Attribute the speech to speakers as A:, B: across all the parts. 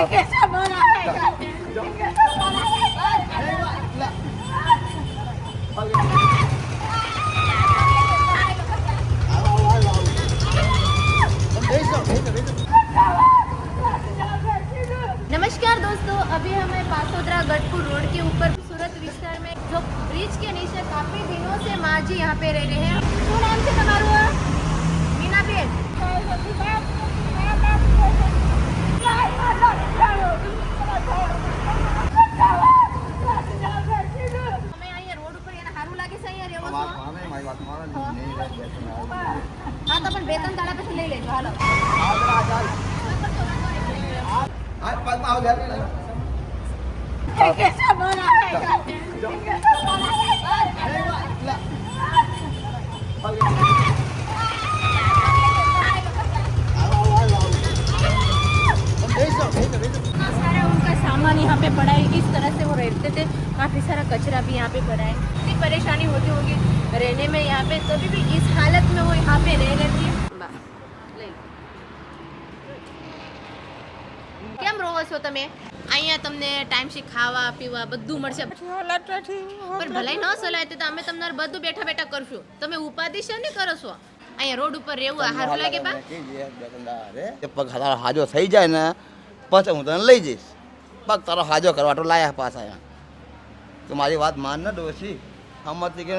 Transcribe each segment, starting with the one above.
A: कैसा बना है
B: नमस्कार दोस्तों, अभी हमें पासोदरा गढ़पुर रोड के ऊपर सूरत विस्तार में जो ब्रिज के नीचे काफी दिनों से माँ जी यहाँ पे रह रहे हैं। શું નામ છે તમારું? મીનાબેન। અમે અહીંયા રોડ ઉપર એને સારું લાગે છે અહીંયા રહેવું છે? હા તો પણ બે ત્રણ દાડા પછી લઈ લેજો, હાલો।
A: कैसा बना है
B: सारा उनका सामान यहाँ पे पड़ा है। इस तरह से वो रहते थे। काफ़ी सारा कचरा भी यहाँ पे पड़ा है। इतनी परेशानी होती होगी रहने में यहाँ पे, तभी भी इस हालत में वो यहाँ पे रह लेती है। કેમ રોવો છો તમે? અહીંયા તમને ટાઈમથી ખાવા પીવા બધું મળશે, પણ ભલાઈ ન સલાય તો અમે તમને બધું બેઠા બેઠા કરશું। તમે ઉપાધિ છે ને કરો છો? અહીંયા રોડ ઉપર રહેવું સારું લાગે બા?
C: પગ તારો હાજો થઈ જાય ને પછી હું તને લઈ જઈશ। પગ તારો હાજો કરવા તો લાયા પાછા અહીંયા તો મારી વાત માન ને ડોસી। આમાંથી કે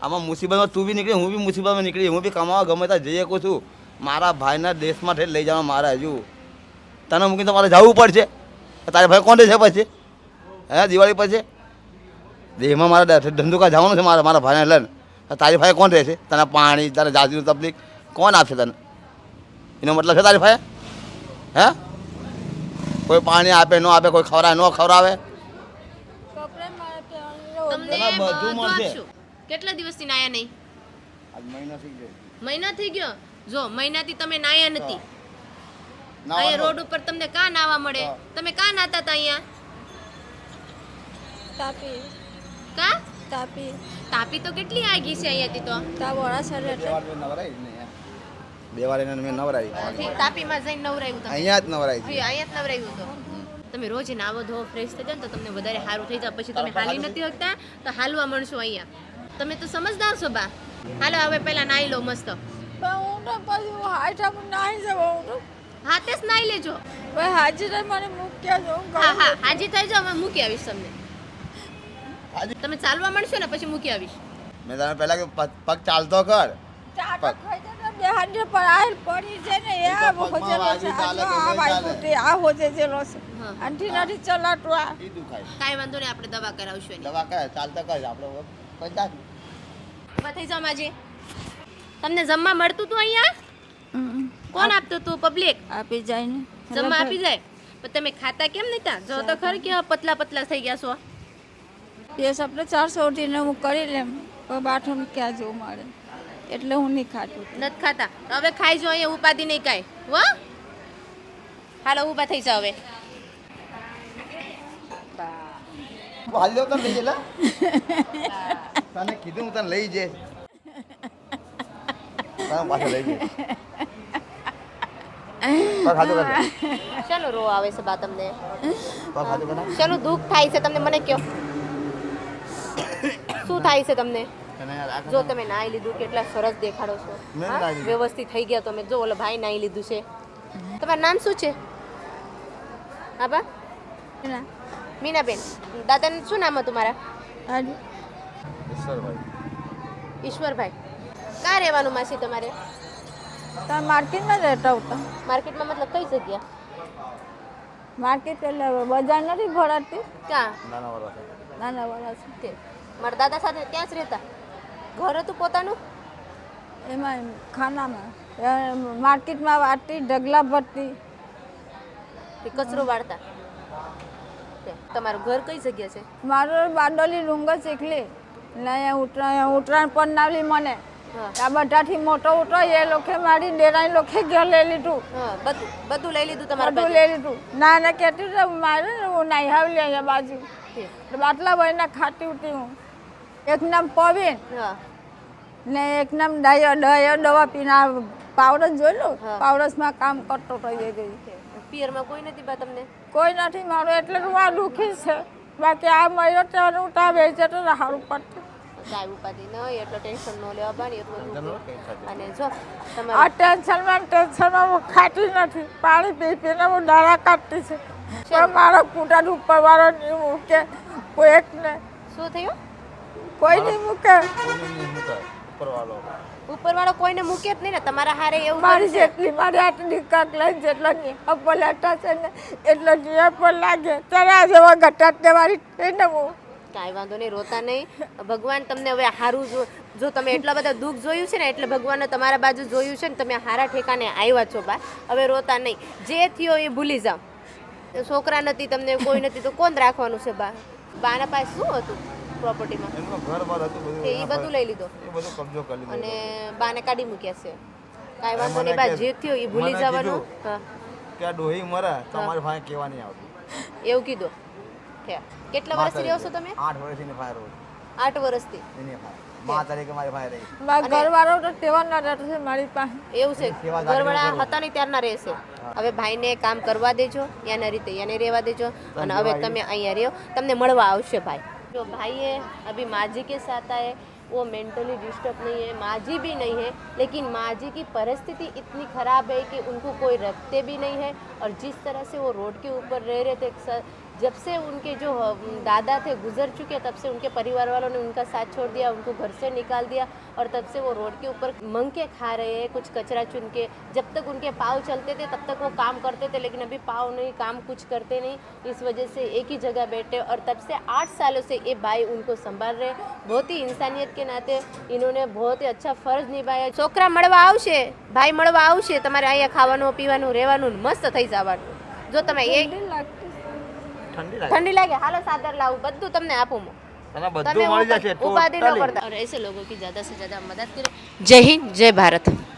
C: આમાં મુસીબતમાં તું બી નીકળી, હું બી મુસીબતમાં નીકળી, હું બી કમાવા ગમે ત્યાં જઈ શકું છું। મારા ભાઈના દેશમાં ઠેર લઈ જવા મારા હજુ તને મૂકીને તમારે જવું પડશે। તારે ભાઈ કોણ છે પછી? હે દિવાળી પછી દેહમાં મારા ધંધુકા જવાનું છે મારા ભાઈને લઈને। તારી ભાઈ કોણ રહેશે? તને પાણી તારે જાતિનું તકલીફ કોણ આપશે તને? એનો મતલબ છે તારી ભાઈ હે કોઈ પાણી આપે ન આપે, કોઈ ખવડાવે ન ખવડાવે,
B: તમને બધું આપશું। કેટલા દિવસથી નાયા નહીં?
C: આજ મહિના થઈ ગયો।
B: મહિના થઈ ગયો? જો મહિનાથી તમે નાયા નથી। અહીંયા રોડ ઉપર તમને કા નાવા મળે? તમે કા નાતા હતા અહીંયા?
D: તાપી
B: કા
D: તાપી
B: તાપી તો કેટલી આગી છે અહીંયાથી તો?
D: તાવોડા સર
C: બે વાર એને મેં નવરાવી,
B: તાપીમાં જઈને નવરાયું તમે?
C: અહીંયા જ નવરાવી।
B: અહીંયા જ નવરાયું તો તમે રોજ નાવો ધોવો ફ્રેશ થઈ જાવ ને તો તમને વધારે સારું થઈ જાય। પછી તમે હાલી નથી શકતા તો હાલવા મળશો અહીંયા। તમે તો સમજદાર છો બા। હાલો હવે પહેલા નાઈ લો મસ્ત।
D: હું તો પછી હાઈઠા નાહી જવું
B: હાથે જ નાઈ લેજો।
D: ભાઈ હાજી મને મૂક્યા જો
B: હા હા હાજી થઈ જાવ, હું મૂકી આવીશ તમને। તમે ચાલવા મળશો ને પછી મૂકી આવીશ।
C: મેં તને પહેલા પગ ચાલતો કર।
D: બે હાજર પર આહેલ પડી છે ને એ આ હોજેલો છે આ ભાઈ કુટી આ હોજેલો છે આંટી નાથી ચલાટો આ
C: ઈ દુખાય
B: કાઈ વાંધો નહીં, આપણે દવા કરાવશું એની।
C: દવા કર ચાલતો કર આપણે પંચાત
B: ઉભા થઈ જાવ માજી। તમને જમવા મળતું હતું અહીંયા? કોણ આપતું હતું? પબ્લિક
D: આપી જાય ને
B: જમવા આપી જાય, પણ તમે ખાતા કેમ નતા? જો તો ખર કે પતલા પતલા થઈ ગયા છો।
D: પેસ આપણે 400 ઉઠીને હું કરી લેમ પણ બાઠું ક્યાં જોવું મળે એટલે હું નહીં ખાતું
B: નથી ખાતા તો હવે ખાઈ જો, અહીંયા ઉપાધિ નહીં કાંઈ હો। હાલો ઊભા થઈ જાવ હવે।
C: હાલ દો તને લઈ જેલા તને કીધું હું તને લઈ જઈશ, તને પાછો લઈ જઈશ।
B: ચાલો રો આવે છે બા તમને?
C: ખાધું કર
B: ચાલો દુઃખ થાય છે તમને, મને કયો શું થાય છે તમને? જો તમે નાઈ લીધું, કેટલા સરસ દેખાડો છો, વ્યવસ્થિત થઈ ગયા તમે। જો ઓલો ભાઈ નાઈ લીધું છે। તમારું નામ શું છે? હા બા મીનાબેન। દાદાનું શું નામ હતું તમારા?
C: ઈશ્વરભાઈ।
B: ઈશ્વરભાઈ। ક્યાં રહેવાનું માસી તમારે?
D: તમે માર્કેટમાં રહેતા હતા?
B: માર્કેટમાં મતલબ કઈ જગ્યા?
D: માર્કેટ એટલે બજાર નથી ભરાતી
B: ક્યાં?
D: નાના વાળા છે
B: મારા દાદા સાથે ત્યાં જ રહેતા? ઘર હતું પોતાનું?
D: એમાં ખાનામાં માર્કેટમાં વાટતી ઢગલા ભરતી
B: કચરો વાળતા? તમારું ઘર કઈ જગ્યા છે?
D: મારું બારડોલી ડુંગર શીખલી ને અહીંયા ઉત્તરાયણ પર નાવલી મને આ બધાથી મોટો ઉઠો એ લોકે મારી ડેરાની લોકે ઘર લઈ લીધું।
B: બધું લઈ લીધું તમારે?
D: બધું લઈ લીધું। ના ના કહેતી મારે હું નાઈ હાવલી અહીંયા બાજુ બાટલા ભાઈના ખાતી ઉઠી હું। એક નામ પવીન ને એક નામ ડાયો દવા પીને પાવડર જોઈ લો, પાવડરમાં કામ કરતો તો એ ગઈ।
B: પિયરમાં કોઈ નથી બા તમને?
D: કોઈ નથી મારું એટલે હું આ દુઃખી છે. બાકી આ મળ્યો ત્યારે હું ત્યાં બેસી તો સારું પડતું.
B: કાંઈ ઉપાધિ નહીં, એટલો ટેન્શન ન લેવા બાની, એટલું દુઃખ. અને જો તમે
D: આ ટેન્શનમાં હું ખાતી નથી. પાણી પી પીને હું દાડા કાઢતી છે. પણ મારો કુટાર ઉપરવાળો નહીં મૂકે કોઈ એકને.
B: શું થયું?
D: કોઈ નહીં મૂકે.
B: ઉપરવાળો કોઈને મૂકે જ નહીં ને તમારા હારે એવું
D: મારી
B: કરશે.
D: જેટલી મારી આટલી કાક લઈને જેટલો નિયમ પલાટા છે ને એટલો નિયમ પર લાગે ત્યારે આ જેવા ગટાટ મારી થઈને હું
B: કાંઈ વાંધો નહીં, રોતા નહીં. ભગવાન તમને હવે હારું જો તમે એટલા બધા દુઃખ જોયું છે ને એટલે ભગવાને તમારા બાજુ જોયું છે ને તમે હારા ઠેકાને આવ્યા છો બા. હવે રોતા નહીં, જે થયો એ ભૂલી જાઓ. છોકરા નથી, તમને કોઈ નથી તો કોણ રાખવાનું છે બા? બાના પાસે શું હતું પ્રોપર્ટીમાં?
C: એમનું ઘર બાર હતું બધું,
B: એ બધું લઈ લીધો
C: એ બધું કબજો કરી લીધો.
B: અને બાને કાઢી મૂક્યા છે. કાંઈ વાંધો નહીં બા, જે થયો એ ભૂલી જવાનું. હા,
C: કે આ ડોહી મરે તમારી પાસે કહેવા નહીં આવતું.
B: એવું કીધું. કેટલા વર્ષથી રહ્યો છો તમે?
C: 8 વર્ષની ફાયર હોય
B: 8 વર્ષથી.
C: એની ફાયર મા તારીખે મારી ફાયર રહી.
D: મારા ઘરવાળો તો તેવાના રહેશે મારી પાસે.
B: એવું છે, ઘરવાળા હતા નહીં ત્યારના રહેશે. હવે ભાઈને કામ કરવા દેજો, એના રીતે એને રહેવા દેજો. અને હવે તમે અહીંયા રહ્યો, તમને મળવા આવશે ભાઈ. जो भाई है अभी माँ जी के साथ आए, वो मेंटली डिस्टर्ब नहीं है, माँ जी भी नहीं है, लेकिन माँ जी की परिस्थिति इतनी ख़राब है कि उनको कोई रखते भी नहीं है. और जिस तरह से वो रोड के ऊपर रह रहे थे, जब से उनके जो दादा थे गुजर चुके, तब से उनके परिवार वालों ने उनका साथ छोड़ दिया, उनको घर से निकाल दिया. और तब से वो रोड के ऊपर मंग के खा रहे हैं, कुछ कचरा चुन के. जब तक उनके पाँव चलते थे तब तक वो काम करते थे, लेकिन अभी पाँव नहीं, काम कुछ करते नहीं. इस वजह से एक ही जगह बैठे. और तब से 8 सालों से ये भाई उनको संभाल रहे. बहुत ही इंसानियत के नाते इन्होंने बहुत ही अच्छा फर्ज निभाया. છોકરા મળવા આવશે, ભાઈ મળવા આવશે, તમારે અહીંયા ખાવાનું પીવાનું રહેવાનું મસ્ત થઈ જવાનું. જો તમે એક ઠંડી લાગે, હાલો સાદર લાવું, બધું તમને આપું.
C: તને બધું મળી જશે
B: उपाधि न करता और ऐसे लोगों की ज़्यादा से ज़्यादा मदद करें. जय हिंद, जय भारत.